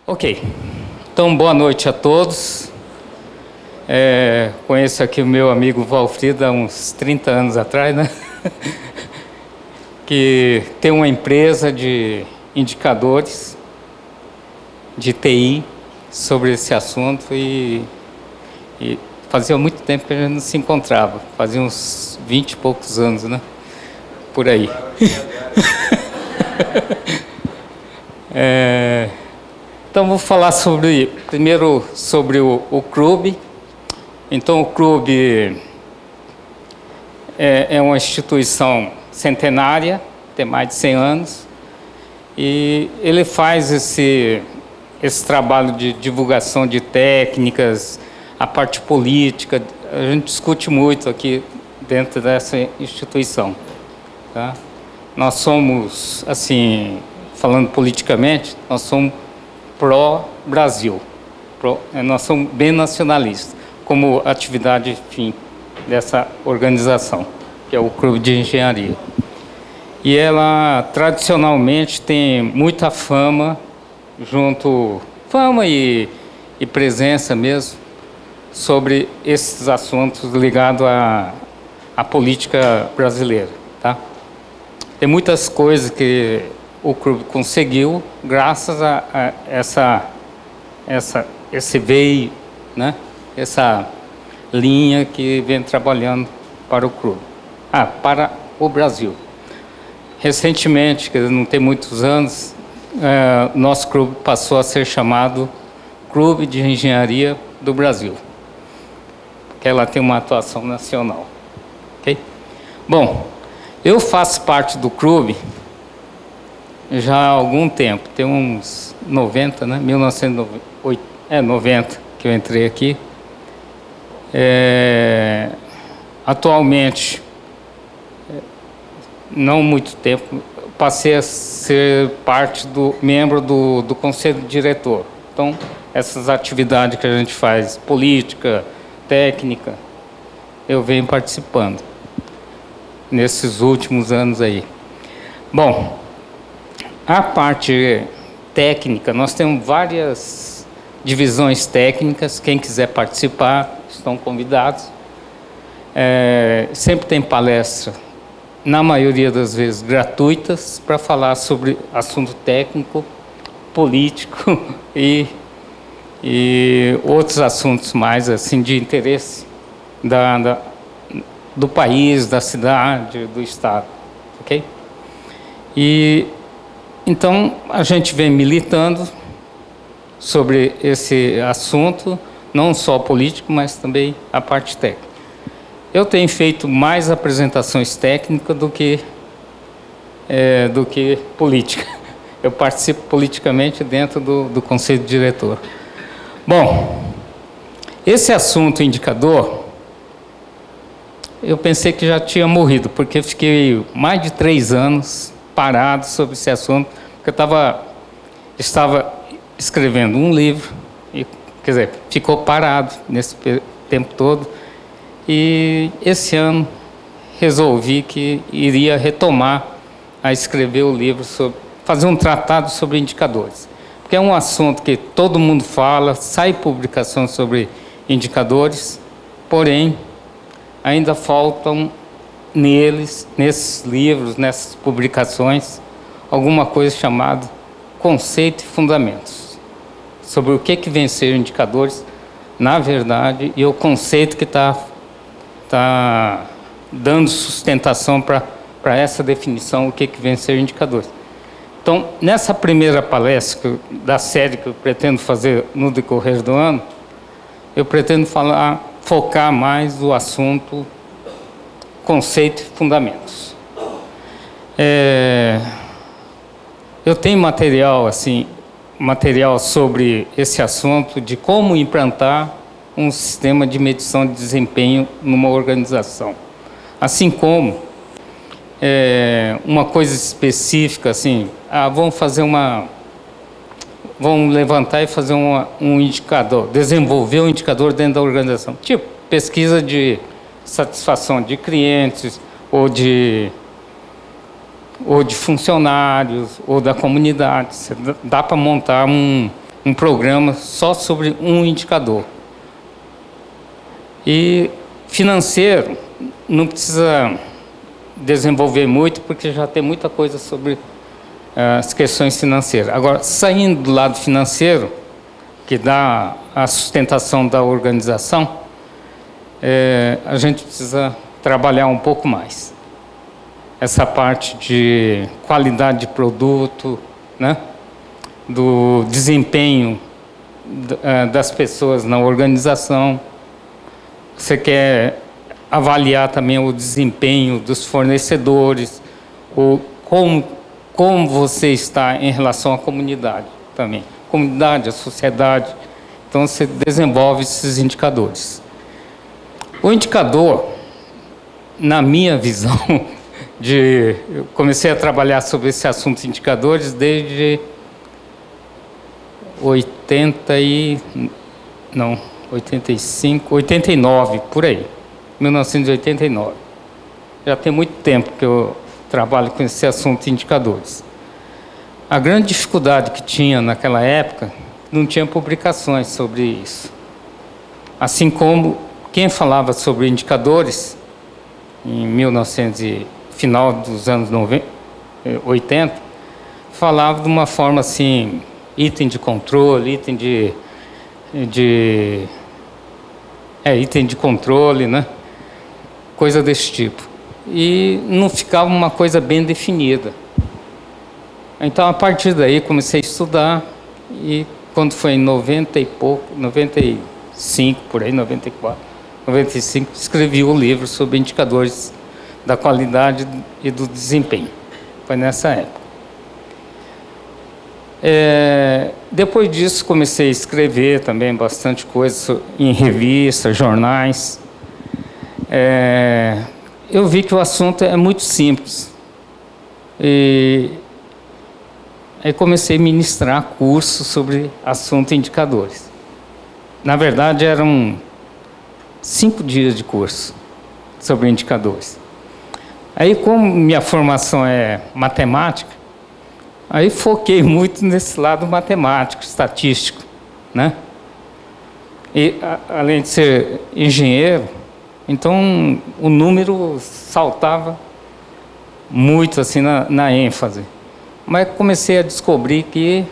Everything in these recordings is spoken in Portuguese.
Ok, então boa noite a todos. Conheço aqui o meu amigo Valfrido há uns 30 anos atrás, né? Que tem uma empresa de indicadores de TI sobre esse assunto e fazia muito tempo que a gente não se encontrava, fazia uns 20 e poucos anos, né? Por aí. Então, vou falar primeiro sobre o clube. Então, o clube é uma instituição centenária, tem mais de 100 anos, e ele faz esse trabalho de divulgação de técnicas, a parte política. A gente discute muito aqui dentro dessa instituição, tá? Nós somos, assim, falando politicamente, nós somos pró-Brasil. Nós somos bem nacionalistas, como atividade fim dessa organização, que é o Clube de Engenharia. E ela, tradicionalmente, tem muita fama e presença mesmo, sobre esses assuntos ligados à política brasileira, tá? Tem muitas coisas que o clube conseguiu graças a esse veio, né? Essa linha que vem trabalhando para o clube, para o Brasil. Recentemente, que não tem muitos anos, nosso clube passou a ser chamado Clube de Engenharia do Brasil, porque ela tem uma atuação nacional. Ok? Bom, eu faço parte do clube já há algum tempo, tem uns 90, né? 90 que eu entrei aqui. Atualmente, não muito tempo, passei a ser membro do conselho diretor. Então, essas atividades que a gente faz, política, técnica, eu venho participando nesses últimos anos aí. Bom, a parte técnica, nós temos várias divisões técnicas. Quem quiser participar, estão convidados. Sempre tem palestra, na maioria das vezes gratuitas, para falar sobre assunto técnico, político e outros assuntos mais assim de interesse do país, da cidade, do estado, ok? E então a gente vem militando sobre esse assunto, não só político, mas também a parte técnica. Eu tenho feito mais apresentações técnicas do que política. Eu participo politicamente dentro do conselho diretor. Bom, esse assunto indicador, eu pensei que já tinha morrido, porque fiquei mais de 3 anos parado sobre esse assunto, porque eu estava escrevendo um livro, quer dizer, ficou parado nesse tempo todo, e esse ano resolvi que iria retomar a escrever o livro, fazer um tratado sobre indicadores, porque é um assunto que todo mundo fala, sai publicação sobre indicadores, porém, ainda faltam nesses livros, nessas publicações, alguma coisa chamada conceito e fundamentos, sobre o que vem ser indicadores, na verdade, e o conceito que está dando sustentação para essa definição, o que vem ser indicadores. Então, nessa primeira palestra da série que eu pretendo fazer no decorrer do ano, eu pretendo focar mais o assunto conceito e fundamentos. Eu tenho material sobre esse assunto de como implantar um sistema de medição de desempenho numa organização. Assim como uma coisa específica, assim, vamos levantar e fazer um indicador, desenvolver um indicador dentro da organização. Tipo, pesquisa de satisfação de clientes, ou de funcionários, ou da comunidade. Dá para montar um programa só sobre um indicador. E financeiro, não precisa desenvolver muito, porque já tem muita coisa sobre as questões financeiras. Agora, saindo do lado financeiro, que dá a sustentação da organização, a gente precisa trabalhar um pouco mais. Essa parte de qualidade de produto, né? Do desempenho das pessoas na organização. Você quer avaliar também o desempenho dos fornecedores, ou como você está em relação à comunidade também. Comunidade, a sociedade. Então, você desenvolve esses indicadores. O indicador, na minha visão, eu comecei a trabalhar sobre esse assunto de indicadores desde 89, por aí, 1989. Já tem muito tempo que eu trabalho com esse assunto de indicadores. A grande dificuldade que tinha naquela época, não tinha publicações sobre isso. Assim como quem falava sobre indicadores, em final dos anos 80, falava de uma forma assim, item de controle, item de controle, né? Coisa desse tipo. E não ficava uma coisa bem definida. Então, a partir daí, comecei a estudar, e quando foi em 95, por aí, 94, 95, escrevi o livro sobre indicadores da qualidade e do desempenho. Foi nessa época. Depois disso, comecei a escrever também bastante coisa em revistas, jornais. Eu vi que o assunto é muito simples. E aí comecei a ministrar cursos sobre assunto indicadores. Na verdade, eram 5 dias de curso sobre indicadores. Aí, como minha formação é matemática, aí foquei muito nesse lado matemático, estatístico, né? E, além de ser engenheiro, então o número saltava muito assim na ênfase. Mas comecei a descobrir que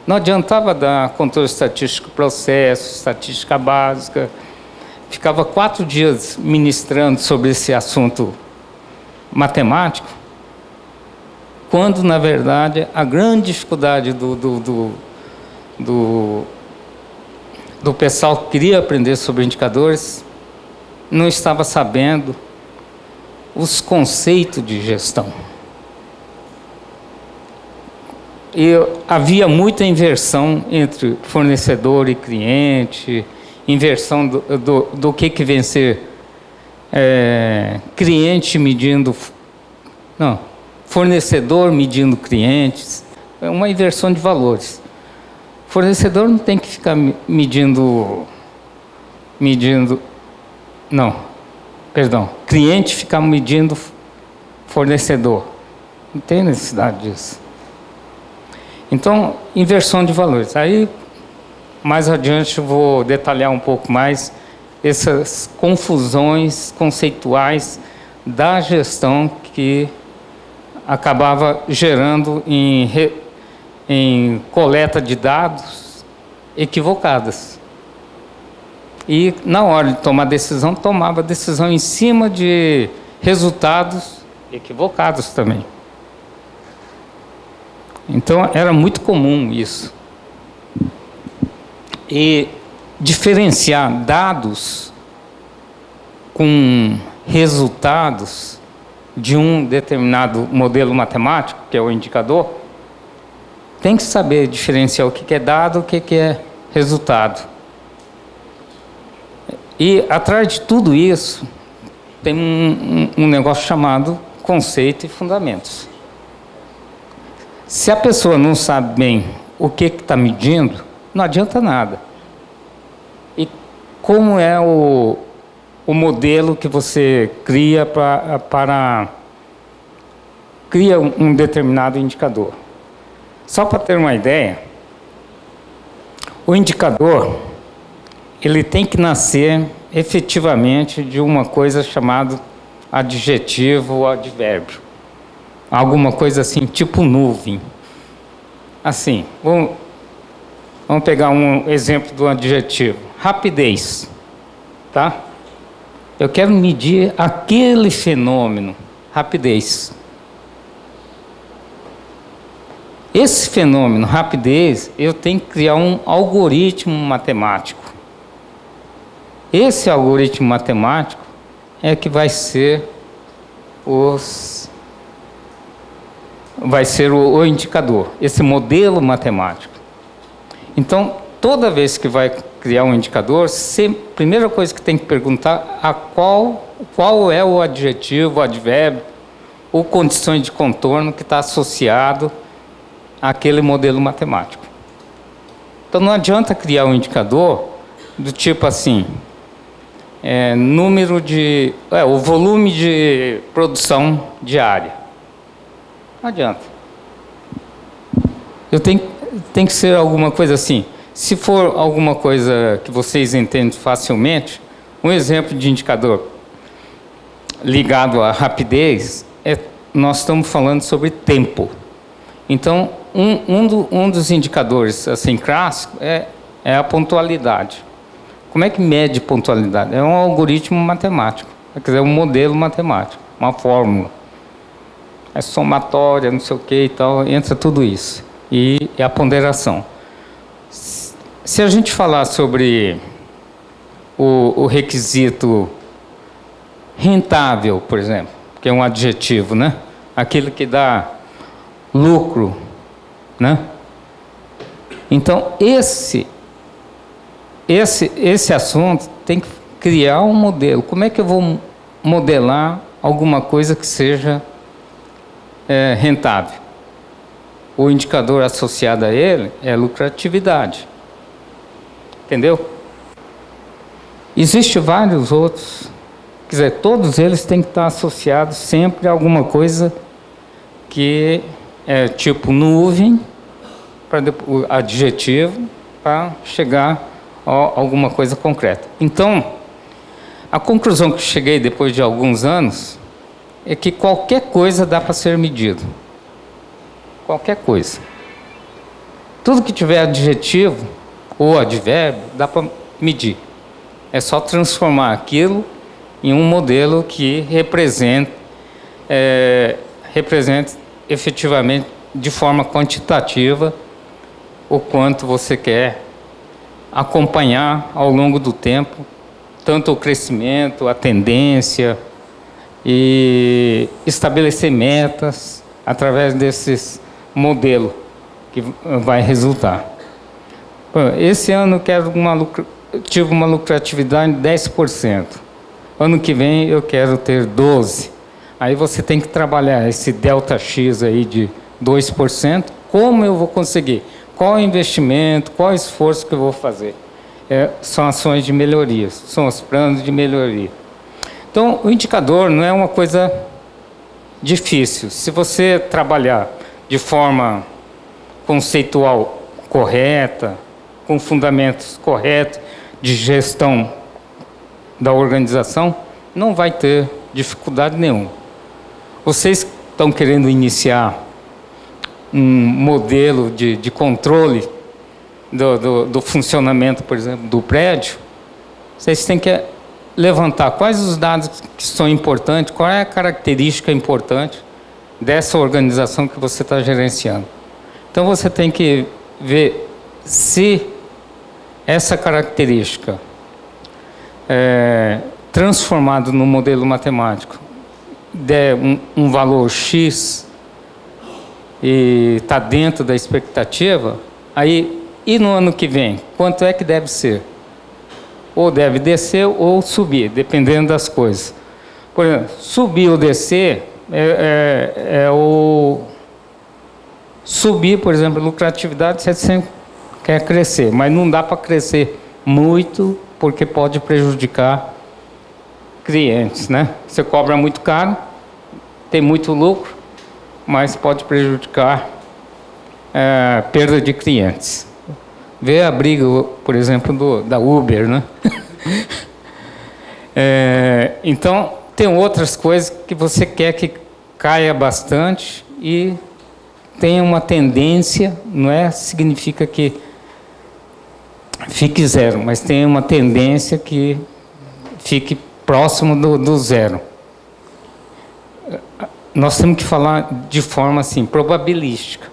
não adiantava dar controle estatístico processo, estatística básica. Ficava 4 dias ministrando sobre esse assunto matemático, quando, na verdade, a grande dificuldade do pessoal que queria aprender sobre indicadores não estava sabendo os conceitos de gestão. E havia muita inversão entre fornecedor e cliente, inversão do que vem ser cliente medindo... Não, fornecedor medindo clientes. É uma inversão de valores. Fornecedor não tem que ficar medindo... Não, perdão. Cliente ficar medindo fornecedor. Não tem necessidade disso. Então, inversão de valores. Aí, mais adiante, eu vou detalhar um pouco mais essas confusões conceituais da gestão que acabava gerando em coleta de dados equivocadas. E, na hora de tomar decisão, tomava decisão em cima de resultados equivocados também. Então, era muito comum isso. E diferenciar dados com resultados de um determinado modelo matemático, que é o indicador, tem que saber diferenciar o que é dado e o que é resultado. E, atrás de tudo isso, tem um negócio chamado conceito e fundamentos. Se a pessoa não sabe bem o que está medindo, não adianta nada. E como é o modelo que você cria cria um determinado indicador? Só para ter uma ideia, O indicador, ele tem que nascer efetivamente de uma coisa chamada adjetivo ou advérbio. Alguma coisa assim, tipo nuvem. Assim, vamos pegar um exemplo do adjetivo. Rapidez, tá? Eu quero medir aquele fenômeno, rapidez. Esse fenômeno, rapidez, eu tenho que criar um algoritmo matemático. Esse algoritmo matemático é que vai ser o indicador, esse modelo matemático. Então, toda vez que vai criar um indicador, a primeira coisa que tem que perguntar é qual é o adjetivo, o advérbio ou condições de contorno que está associado àquele modelo matemático. Então, não adianta criar um indicador do tipo assim, o volume de produção diária. Não adianta. Tem que ser alguma coisa assim. Se for alguma coisa que vocês entendem facilmente, um exemplo de indicador ligado à rapidez, nós estamos falando sobre tempo. Então, um dos indicadores assim, clássicos é a pontualidade. Como é que mede pontualidade? É um algoritmo matemático, quer dizer, um modelo matemático, uma fórmula. É somatória, não sei o que e tal, entra tudo isso. E a ponderação. Se a gente falar sobre o requisito rentável, por exemplo, que é um adjetivo, né? Aquilo que dá lucro, né? Então, esse assunto tem que criar um modelo. Como é que eu vou modelar alguma coisa que seja rentável? O indicador associado a ele é lucratividade. Entendeu? Existem vários outros. Quer dizer, todos eles têm que estar associados sempre a alguma coisa que é tipo nuvem, o adjetivo, para chegar a alguma coisa concreta. Então, a conclusão que cheguei depois de alguns anos é que qualquer coisa dá para ser medido. Qualquer coisa. Tudo que tiver adjetivo ou advérbio, dá para medir. É só transformar aquilo em um modelo que represente efetivamente, de forma quantitativa, o quanto você quer acompanhar ao longo do tempo, tanto o crescimento, a tendência, e estabelecer metas através desses modelos que vai resultar. Esse ano eu tive uma lucratividade de 10%. Ano que vem eu quero ter 12%. Aí você tem que trabalhar esse delta X aí de 2%. Como eu vou conseguir? Qual o investimento? Qual o esforço que eu vou fazer? São ações de melhoria, são os planos de melhoria. Então, o indicador não é uma coisa difícil. Se você trabalhar de forma conceitual correta, com fundamentos corretos de gestão da organização, não vai ter dificuldade nenhuma. Vocês estão querendo iniciar um modelo de controle do funcionamento, por exemplo, do prédio, vocês têm que levantar quais os dados que são importantes, qual é a característica importante dessa organização que você está gerenciando. Então, você tem que ver se essa característica transformada no modelo matemático der um valor X e está dentro da expectativa, aí, e no ano que vem, quanto é que deve ser? Ou deve descer ou subir, dependendo das coisas. Por exemplo, subir ou descer subir, por exemplo, lucratividade, você sempre quer crescer, mas não dá para crescer muito, porque pode prejudicar clientes, né? Você cobra muito caro, tem muito lucro, mas pode prejudicar perda de clientes. Vê a briga, por exemplo, da Uber, né? Então, tem outras coisas que você quer que caia bastante e tenha uma tendência, não é significa que fique zero, mas tem uma tendência que fique próximo do zero. Nós temos que falar de forma assim, probabilística,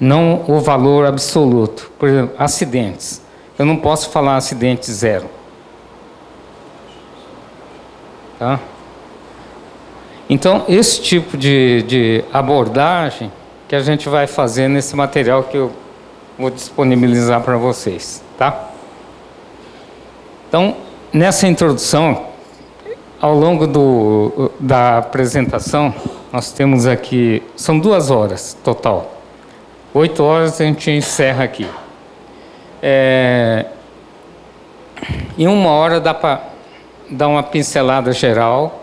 não o valor absoluto. Por exemplo, acidentes. Eu não posso falar acidente zero. Tá? Então, esse tipo de abordagem que a gente vai fazer nesse material que eu vou disponibilizar para vocês. Tá? Então, nessa introdução, ao longo da apresentação, nós temos aqui, são 2 horas total. 8 horas a gente encerra aqui. Em 1 hora dá para dar uma pincelada geral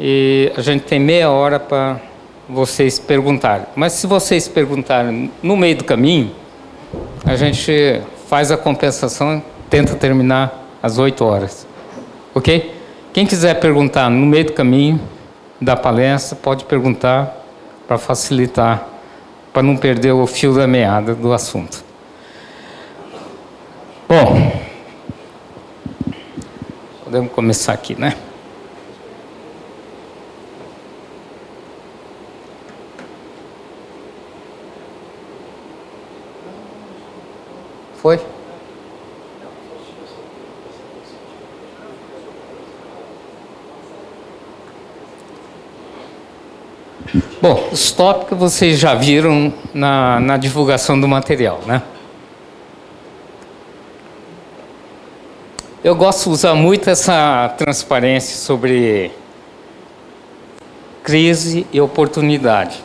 e a gente tem meia hora para vocês perguntarem. Mas se vocês perguntarem no meio do caminho, a gente faz a compensação e tenta terminar às 8 horas. Ok? Quem quiser perguntar no meio do caminho da palestra, pode perguntar para facilitar, para não perder o fio da meada do assunto. Bom, podemos começar aqui, né? Foi? Bom, os tópicos vocês já viram na divulgação do material, né? Eu gosto de usar muito essa transparência sobre crise e oportunidade.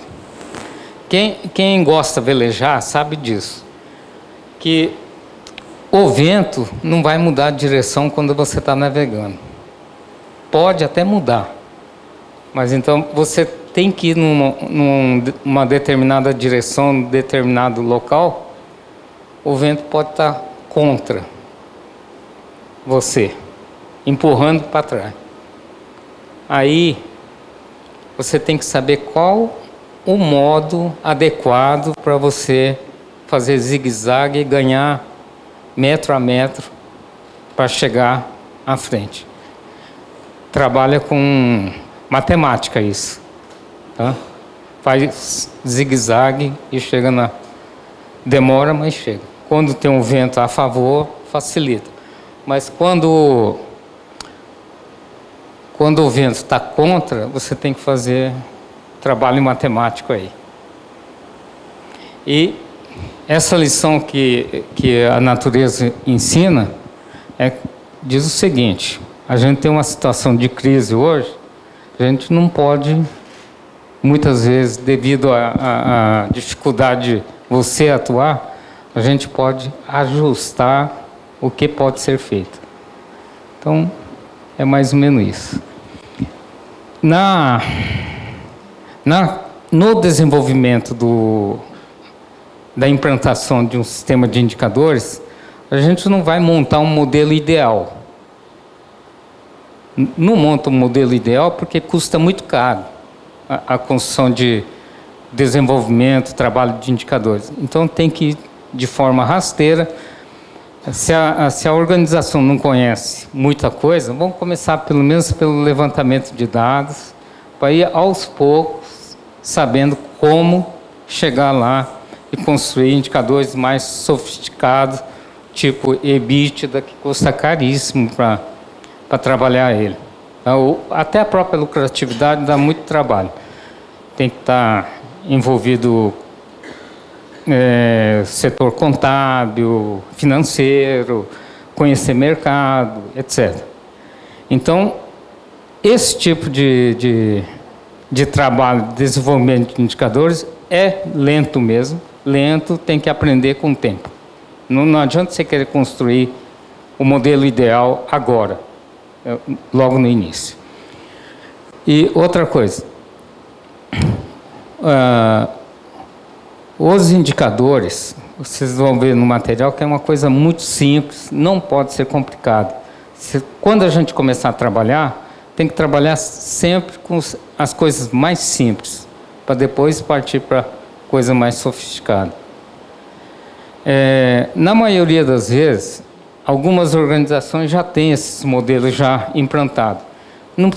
Quem gosta de velejar sabe disso, que o vento não vai mudar de direção quando você está navegando. Pode até mudar, mas então você tem que ir numa determinada direção, num determinado local, o vento pode estar contra você, empurrando para trás. Aí, você tem que saber qual o modo adequado para você fazer zigue-zague e ganhar metro a metro para chegar à frente. Trabalha com matemática isso. Tá? Faz zigue-zague e chega na... Demora, mas chega. Quando tem um vento a favor, facilita. Mas quando o vento está contra, você tem que fazer trabalho matemático aí. E essa lição que a natureza ensina diz o seguinte: a gente tem uma situação de crise hoje, a gente não pode... Muitas vezes, devido à dificuldade de você atuar, a gente pode ajustar o que pode ser feito. Então, é mais ou menos isso. No desenvolvimento da implantação de um sistema de indicadores, a gente não vai montar um modelo ideal. Não monta um modelo ideal porque custa muito caro a construção de desenvolvimento, trabalho de indicadores. Então, tem que ir de forma rasteira. Se a organização não conhece muita coisa, vamos começar pelo menos pelo levantamento de dados, para ir aos poucos, sabendo como chegar lá e construir indicadores mais sofisticados, tipo EBITDA, que custa caríssimo para trabalhar ele. Até a própria lucratividade dá muito trabalho. Tem que estar envolvido setor contábil, financeiro, conhecer mercado, etc. Então, esse tipo de trabalho de desenvolvimento de indicadores é lento mesmo. Lento, tem que aprender com o tempo. Não adianta você querer construir o modelo ideal agora, logo no início. E outra coisa, os indicadores vocês vão ver no material que é uma coisa muito simples, não pode ser complicado. Quando a gente começar a trabalhar, tem que trabalhar sempre com as coisas mais simples, para depois partir para coisa mais sofisticada. Na maioria das vezes, algumas organizações já têm esses modelos já implantados. Não